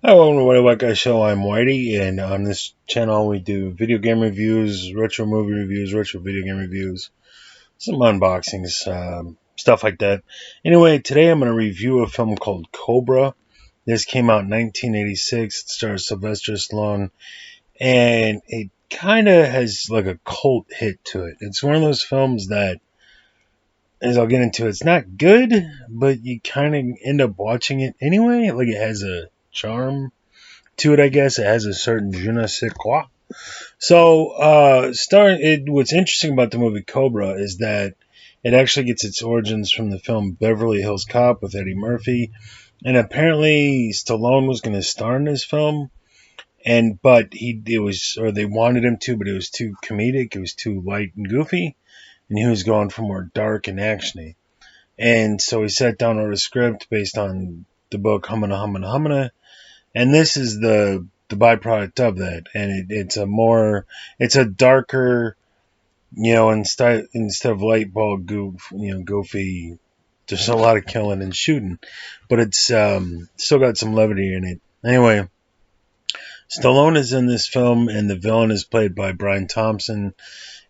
Hello, welcome to Whitey White Guy Show. I'm Whitey, and on this channel we do video game reviews, retro movie reviews, retro video game reviews, some unboxings, stuff like that. Anyway, today I'm going to review a film called Cobra. This came out in 1986. It stars Sylvester Stallone, and it kind of has like a cult hit to it. It's one of those films that, as I'll get into, it's not good, but you kind of end up watching it anyway. Like, it has a charm to it, I guess. It has a certain je ne sais quoi. So, what's interesting about the movie Cobra is that it actually gets its origins from the film Beverly Hills Cop with Eddie Murphy, and apparently Stallone was going to star in this film, but they wanted him to, but it was too comedic, it was too light and goofy, and he was going for more dark and actiony. And so he sat down on a script based on the book Humana Humana Humana, and this is the byproduct of that. And it's a darker, instead of light bulb goofy. There's a lot of killing and shooting, but it's still got some levity in it. Anyway, Stallone is in this film, and the villain is played by Brian Thompson.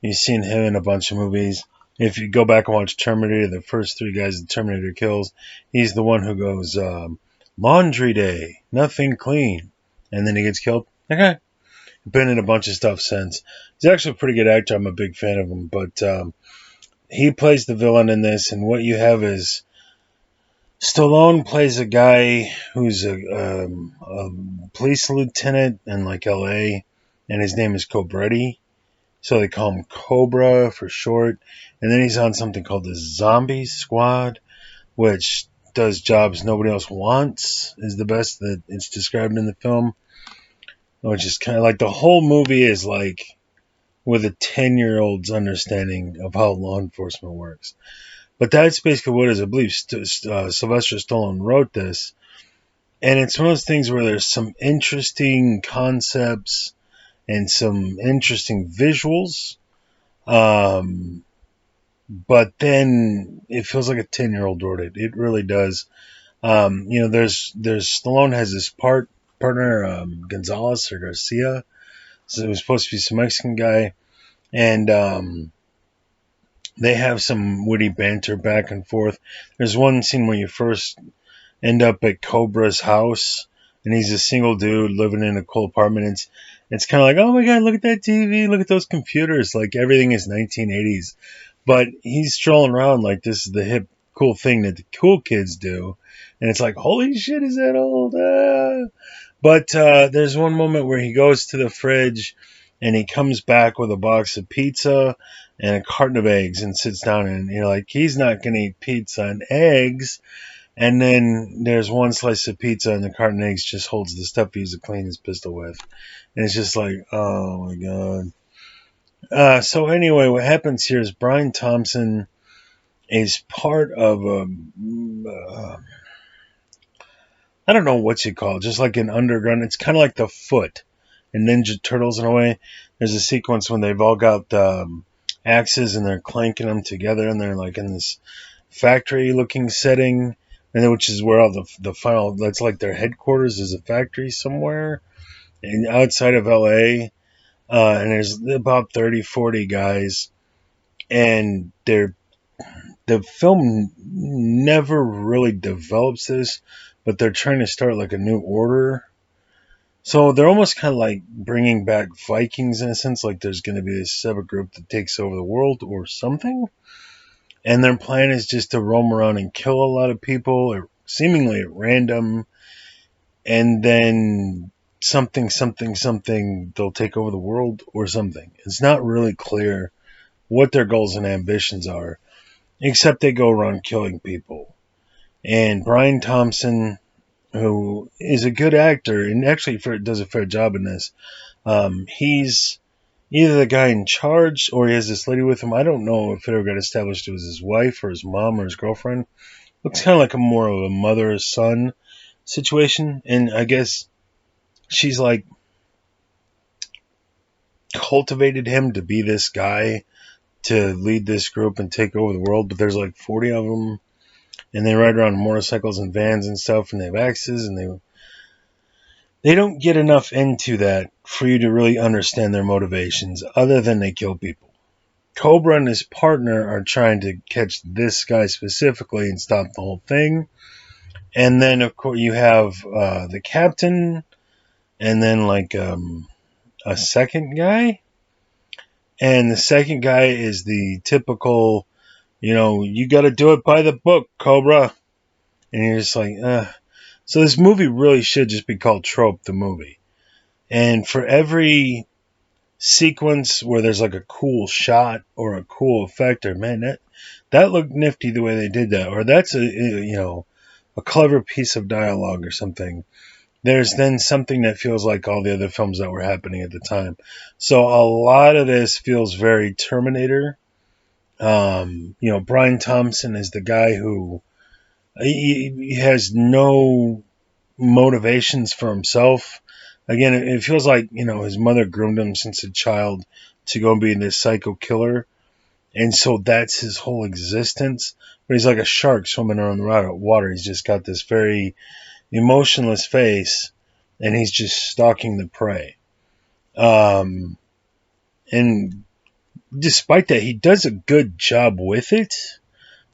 You've seen him in a bunch of movies. If you go back and watch Terminator, the first three guys the Terminator kills, he's the one who goes, laundry day, nothing clean, and then he gets killed. Okay. Been in a bunch of stuff since. He's actually a pretty good actor. I'm a big fan of him, but he plays the villain in this, and what you have is Stallone plays a guy who's a police lieutenant in like LA, and his name is Cobretti, so they call him Cobra for short. And then he's on something called the Zombie Squad, which does jobs nobody else wants, is the best that it's described in the film. Which is kind of like the whole movie is like with a 10-year-old's understanding of how law enforcement works. But that's basically what it is. I believe Sylvester Stallone wrote this. And it's one of those things where there's some interesting concepts and some interesting visuals. But then it feels like a 10-year-old wrote it. It really does. There's Stallone has this partner, Gonzalez or Garcia. So it was supposed to be some Mexican guy, and they have some witty banter back and forth. There's one scene where you first end up at Cobra's house, and he's a single dude living in a cool apartment. It's kind of like, oh my god, look at that TV, look at those computers, like everything is 1980s. But he's strolling around like this is the hip, cool thing that the cool kids do, and it's like, holy shit, is that old? But there's one moment where he goes to the fridge and he comes back with a box of pizza and a carton of eggs and sits down, and you're like, he's not going to eat pizza and eggs. And then there's one slice of pizza and the carton of eggs just holds the stuff he used to clean his pistol with. And it's just like, oh my god. So anyway, what happens here is Brian Thompson is part of I don't know what you call it, just like an underground. It's kind of like the Foot and Ninja Turtles in a way. There's a sequence when they've all got axes and they're clanking them together, and they're like in this factory-looking setting, and which is where all the final. That's like their headquarters is a factory somewhere, and outside of LA. And there's about 30, 40 guys, and the film never really develops this, but they're trying to start like a new order. So they're almost kind of like bringing back Vikings in a sense, like there's going to be this separate group that takes over the world or something. And their plan is just to roam around and kill a lot of people, seemingly at random, and then something, they'll take over the world or something. It's not really clear what their goals and ambitions are, except they go around killing people. And Brian Thompson, who is a good actor and actually does a fair job in this, he's either the guy in charge or he has this lady with him. I don't know if it ever got established it was his wife or his mom or his girlfriend. Looks kind of like more of a mother-son situation. And I guess she's like cultivated him to be this guy to lead this group and take over the world. But there's like 40 of them, and they ride around motorcycles and vans and stuff, and they have axes, and they don't get enough into that for you to really understand their motivations, other than they kill people. Cobra and his partner are trying to catch this guy specifically and stop the whole thing. And then, of course, you have the captain, and then like a second guy. And the second guy is the typical, you got to do it by the book, Cobra. And you're just like, ugh. So this movie really should just be called Trope the Movie. And for every sequence where there's like a cool shot or a cool effect, or man, that looked nifty the way they did that, or that's a clever piece of dialogue or something. There's then something that feels like all the other films that were happening at the time. So a lot of this feels very Terminator. Brian Thompson is the guy who he has no motivations for himself. Again, it feels like, his mother groomed him since a child to go and be this psycho killer. And so that's his whole existence. But he's like a shark swimming around the water. He's just got this very emotionless face, and he's just stalking the prey. And despite that, he does a good job with it.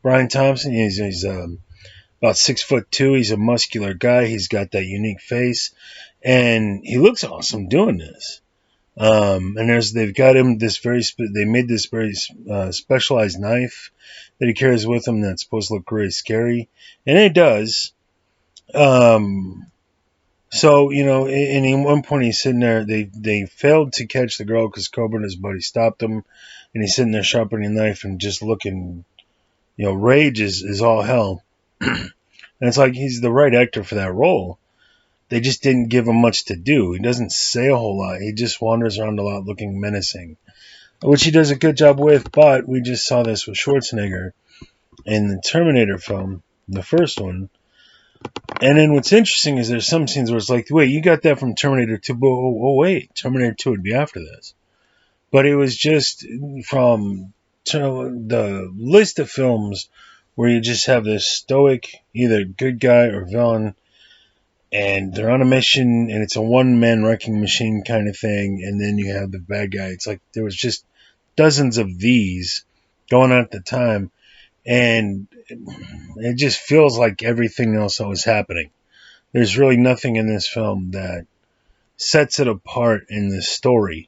Brian Thompson, he's about 6'2". He's a muscular guy. He's got that unique face, and he looks awesome doing this. And they've got him they made this very specialized knife that he carries with him that's supposed to look really scary, and it does. So, and at one point he's sitting there, they failed to catch the girl because Cobra and his buddy stopped him, and he's sitting there sharpening a knife and just looking, rage is all hell. And it's like he's the right actor for that role. They just didn't give him much to do. He doesn't say a whole lot. He just wanders around a lot looking menacing, which he does a good job with, but we just saw this with Schwarzenegger in the Terminator film, the first one. And then what's interesting is there's some scenes where it's like, wait, you got that from Terminator 2, but wait, Terminator 2 would be after this. But it was just from the list of films where you just have this stoic, either good guy or villain, and they're on a mission, and it's a one-man wrecking machine kind of thing, and then you have the bad guy. It's like there was just dozens of these going on at the time, and it just feels like everything else that was happening. There's really nothing in this film that sets it apart in this story.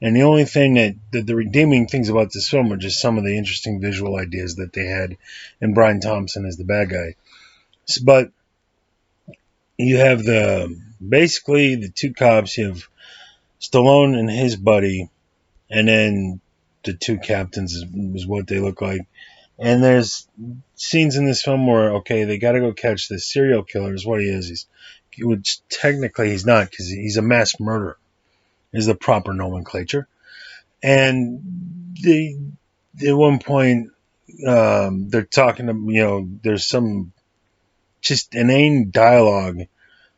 And the only thing that the redeeming things about this film are just some of the interesting visual ideas that they had, and Brian Thompson as the bad guy. But you have basically the two cops. You have Stallone and his buddy, and then the two captains is what they look like. And there's scenes in this film where, okay, they got to go catch this serial killer is what he is. Which technically he's not, because he's a mass murderer, is the proper nomenclature. And at one point, they're talking to, there's some just inane dialogue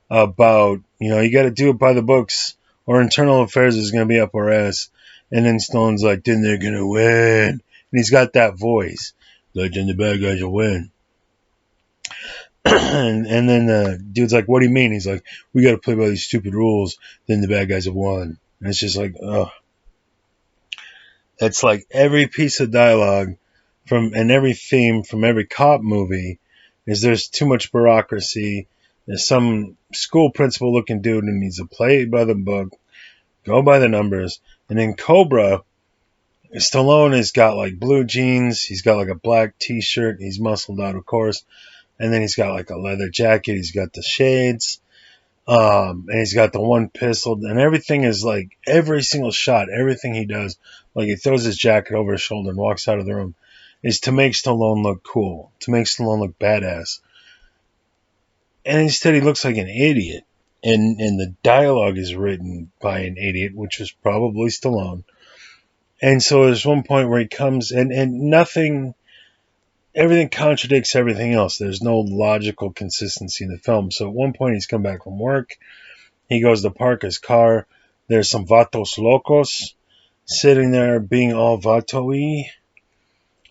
about, you got to do it by the books or internal affairs is going to be up our ass. And then Stone's like, then they're going to win. And he's got that voice. Like, then the bad guys will win. and then the dude's like, what do you mean? He's like, we got to play by these stupid rules. Then the bad guys have won. And it's just like, ugh. It's like every piece of dialogue and every theme from every cop movie is there's too much bureaucracy. There's some school principal looking dude who needs to play by the book, go by the numbers. And then Cobra, Stallone has got like blue jeans. He's got like a black t-shirt. He's muscled out, of course. And then he's got like a leather jacket. He's got the shades. And he's got the one pistol. And everything is like, every single shot, everything he does, like he throws his jacket over his shoulder and walks out of the room, is to make Stallone look cool, to make Stallone look badass. And instead he looks like an idiot. And the dialogue is written by an idiot, which was probably Stallone. And so there's one point where he comes and everything contradicts everything else. There's no logical consistency in the film. So at one point he's come back from work. He goes to park his car. There's some vatos locos sitting there being all vato-y.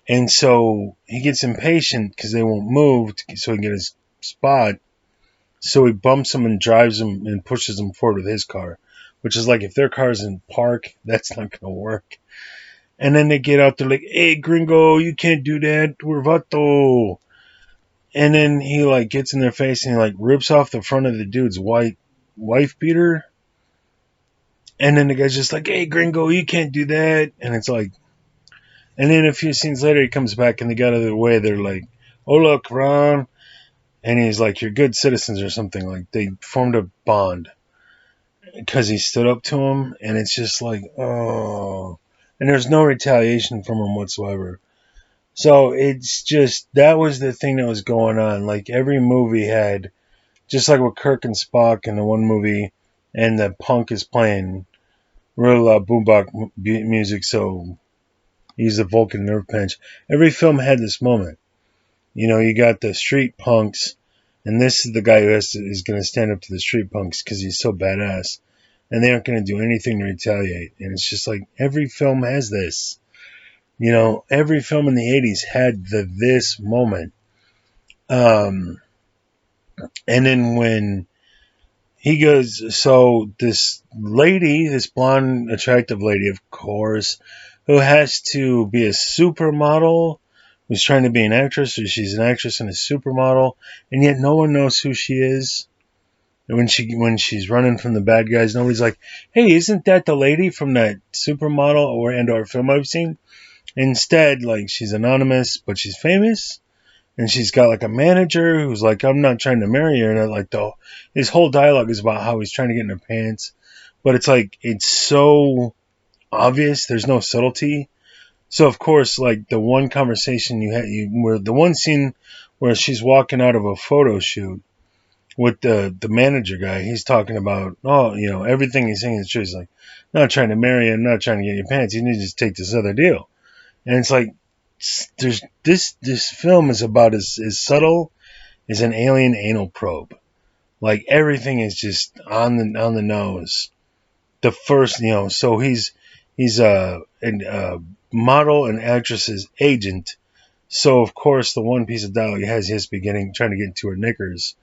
And so he gets impatient because they won't move so he can get his spot. So he bumps him and drives him and pushes him forward with his car, which is like if their car's in park, that's not going to work. And then they get out there like, hey, gringo, you can't do that. We're vato. And then he like gets in their face and he like rips off the front of the dude's white wife beater. And then the guy's just like, hey, gringo, you can't do that. And it's like, and then a few scenes later, he comes back and they got out of the way. They're like, hola, Ron. And he's like, you're good citizens or something. Like they formed a bond because he stood up to him. And it's just like, oh. And there's no retaliation from him whatsoever. So it's just, that was the thing that was going on. Like every movie had, just like with Kirk and Spock in the one movie, and the punk is playing real boombox music, so he's the Vulcan nerve pinch. Every film had this moment. You know, you got the street punks, and this is the guy who is going to stand up to the street punks because he's so badass, and they aren't going to do anything to retaliate. And it's just like every film has this. You know, every film in the 80s had this moment. And then when he goes, so this lady, this blonde, attractive lady, of course, who has to be a supermodel, who's trying to be an actress, or she's an actress and a supermodel, and yet no one knows who she is. And when she's running from the bad guys, nobody's like, "Hey, isn't that the lady from that supermodel or film I've seen?" Instead, like she's anonymous, but she's famous. And she's got like a manager who's like, I'm not trying to marry her. And like his whole dialogue is about how he's trying to get in her pants. But it's like, it's so obvious. There's no subtlety. So of course, like the one conversation where the one scene where she's walking out of a photo shoot with the manager guy, he's talking about, oh, you know, everything he's saying is true. He's like, not trying to marry you, I'm not trying to get your pants. You need to just take this other deal. And it's like, there's this film is about as subtle as an alien anal probe. Like everything is just on the nose. The first, you know, so he's a model and actress's agent. So of course the one piece of dialogue he has is trying to get into her knickers,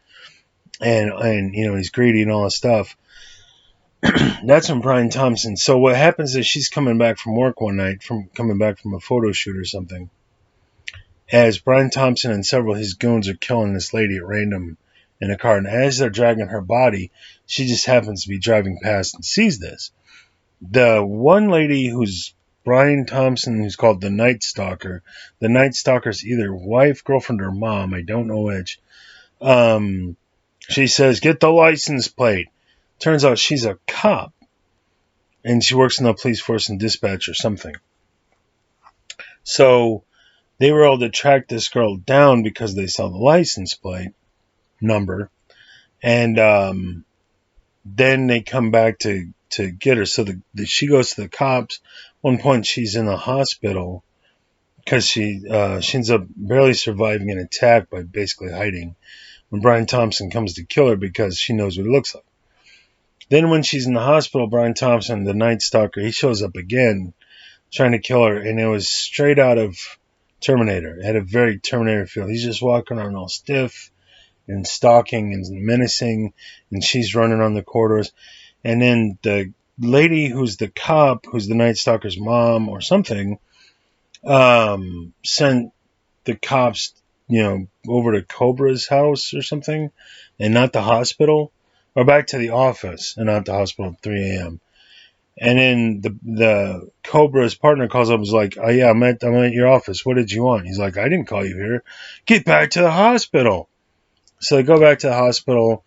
and you know he's greedy and all this stuff. That's from Brian Thompson. So what happens is she's coming back from work one night, coming back from a photo shoot or something, as Brian Thompson and several of his goons are killing this lady at random in a car. And as they're dragging her body, she just happens to be driving past and sees this. The one lady who's Brian Thompson, who's called the Night Stalker. The Night Stalker's either wife, girlfriend, or mom. I don't know which. She says, get the license plate. Turns out she's a cop. And she works in the police force and dispatch or something. So they were able to track this girl down because they saw the license plate number. And then they come back to get her. So she goes to the cops. One point she's in the hospital because she ends up barely surviving an attack by basically hiding when Brian Thompson comes to kill her because she knows what he looks like. Then when she's in the hospital, Brian Thompson, the Night Stalker, he shows up again trying to kill her, and it was straight out of Terminator. It had a very Terminator feel. He's just walking around all stiff and stalking and menacing, and she's running on the corridors. And then the lady who's the cop, who's the Night Stalker's mom or something, sent the cops, you know, over to Cobra's house or something, and not the hospital, or back to the office and not the hospital at 3 a.m. And then the Cobra's partner calls up and is like, oh yeah, I'm at your office. What did you want? He's like, I didn't call you here. Get back to the hospital. So they go back to the hospital.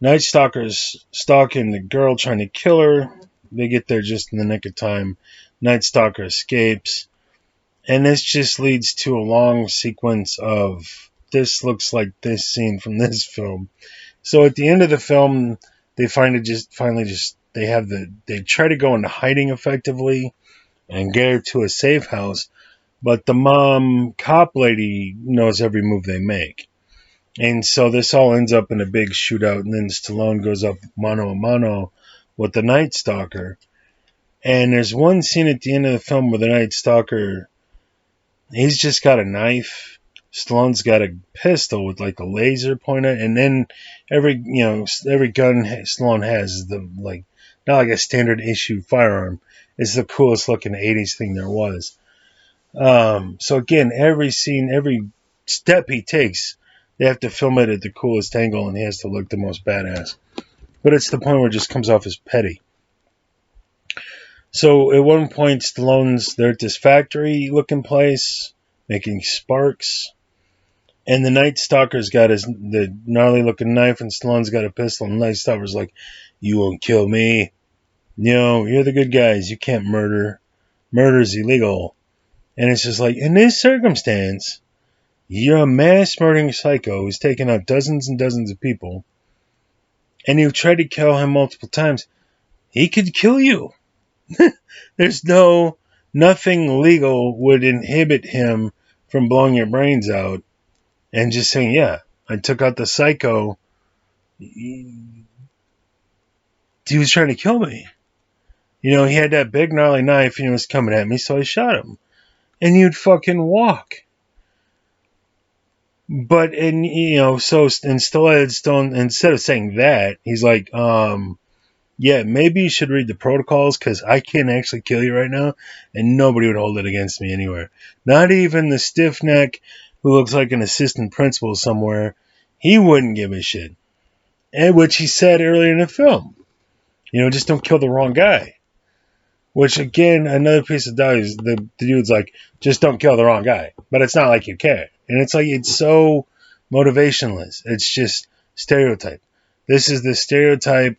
Night Stalker's stalking the girl, trying to kill her. They get there just in the nick of time. Night Stalker escapes. And this just leads to a long sequence of, this looks like this scene from this film. So at the end of the film, they finally they try to go into hiding effectively and get her to a safe house, but the mom cop lady knows every move they make. And so this all ends up in a big shootout, and then Stallone goes up mano a mano with the Night Stalker. And there's one scene at the end of the film where the Night Stalker, he's just got a knife. Stallone's got a pistol with like a laser pointer, and then every gun Stallone has is not like a standard issue firearm. It's the coolest looking '80s thing there was. So again, every scene, every step he takes, they have to film it at the coolest angle, and he has to look the most badass. But it's the point where it just comes off as petty. So at one point, they're at this factory-looking place making sparks. And the Night Stalker's got the gnarly looking knife, and Stallone's got a pistol. And the Night Stalker's like, "You won't kill me. You're the good guys. You can't murder. Murder's illegal." And it's just like, in this circumstance, you're a mass murdering psycho who's taken out dozens and dozens of people, and you've tried to kill him multiple times. He could kill you. There's nothing legal would inhibit him from blowing your brains out and just saying, "Yeah, I took out the psycho. He was trying to kill me. He had that big gnarly knife and he was coming at me, so I shot him." And you'd fucking walk. But, Stallone, instead of saying that, he's like, yeah, maybe you should read the protocols, because I can't actually kill you right now, and nobody would hold it against me anywhere. Not even the stiff neck who looks like an assistant principal somewhere. He wouldn't give a shit. And which he said earlier in the film. Just don't kill the wrong guy. Which, again, another piece of dialogue is the dude's like, just don't kill the wrong guy. But it's not like you care. And it's like, it's so motivationless. It's just stereotype. This is the stereotype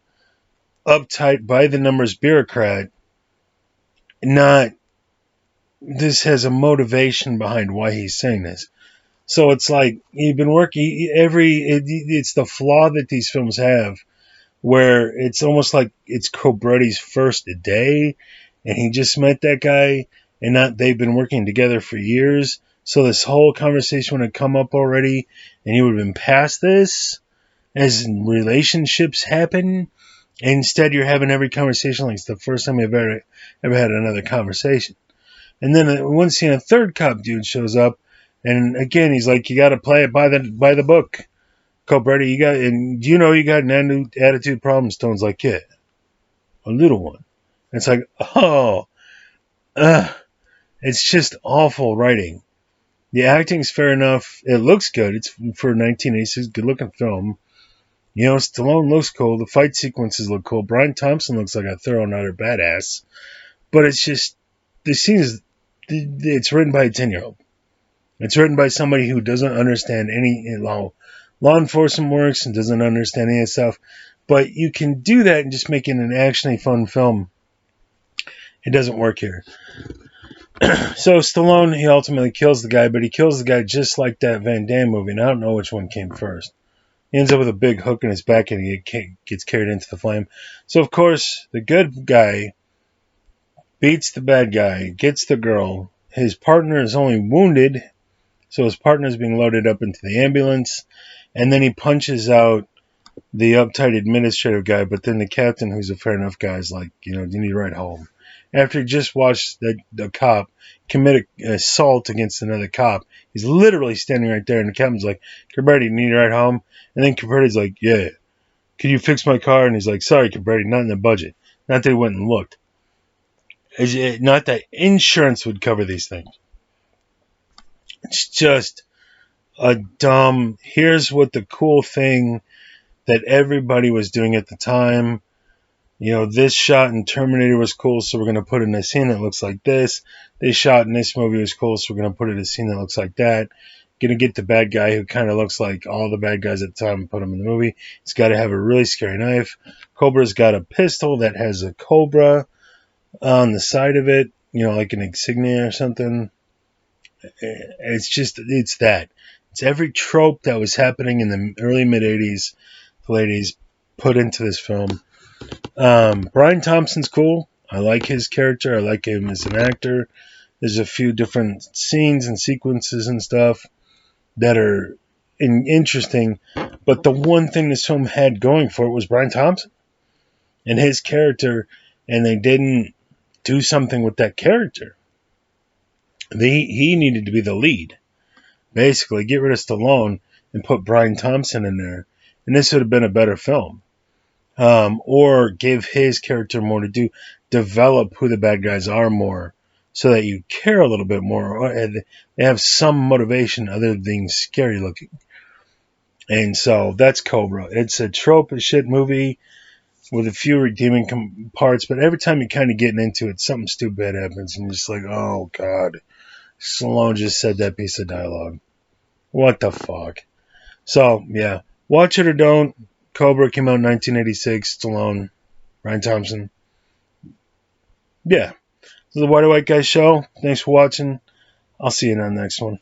uptight by the numbers bureaucrat. Not, this has a motivation behind why he's saying this. So it's like, you've been working, it's the flaw that these films have, where it's almost like it's Cobretti's first day, and he just met that guy, and they've been working together for years. So this whole conversation would have come up already, and he would have been past this as relationships happen. And instead, you're having every conversation like it's the first time you've ever had another conversation. And then one scene, a third cop dude shows up, and again, he's like, "You got to play it by the book, Cobretti. You got an attitude problem." Stone's like, "Yeah, a little one." And it's like, it's just awful writing. The acting's fair enough. It looks good. It's for 1986, good looking film. Stallone looks cool. The fight sequences look cool. Brian Thompson looks like a thorough and utter badass. But it's just, the scene is, it's written by a 10-year-old. It's written by somebody who doesn't understand any law enforcement works and doesn't understand any of stuff. But you can do that and just make it an actiony fun film. It doesn't work here. So Stallone, he ultimately kills the guy, but he kills the guy just like that Van Damme movie, and I don't know which one came first. He ends up with a big hook in his back, and he gets carried into the flame. So, of course, the good guy beats the bad guy, gets the girl. His partner is only wounded, so his partner is being loaded up into the ambulance, and then he punches out the uptight administrative guy, but then the captain, who's a fair enough guy, is like, you need to ride home. After he just watched the cop commit an assault against another cop, he's literally standing right there, and the captain's like, "Cobretti, you need to ride home?" And then Cobretti's like, "Yeah, could you fix my car?" And he's like, "Sorry, Cobretti, not in the budget." Not that he went and looked. Not that insurance would cover these things. It's just a dumb, here's what the cool thing that everybody was doing at the time. This shot in Terminator was cool, so we're going to put in a scene that looks like this. This shot in this movie was cool, so we're going to put in a scene that looks like that. Going to get the bad guy who kind of looks like all the bad guys at the time and put him in the movie. He's got to have a really scary knife. Cobra's got a pistol that has a cobra on the side of it, like an insignia or something. It's that. It's every trope that was happening in the early mid-'80s, late 80s, put into this film. Brian Thompson's cool. I like his character. I like him as an actor. There's a few different scenes and sequences and stuff that are interesting. But the one thing this film had going for it was Brian Thompson and his character, and they didn't do something with that character. He needed to be the lead. Basically, get rid of Stallone and put Brian Thompson in there, and this would have been a better film. Or give his character more to do, develop who the bad guys are more, so that you care a little bit more, and they have some motivation other than being scary looking. And so that's Cobra. It's a trope shit movie with a few redeeming parts, but every time you're kind of getting into it, something stupid happens, and you're just like, oh god, Stallone just said that piece of dialogue. What the fuck? So, yeah. Watch it or don't. Cobra came out in 1986. Stallone. Ryan Thompson. Yeah. This is the White Guy Show. Thanks for watching. I'll see you in the next one.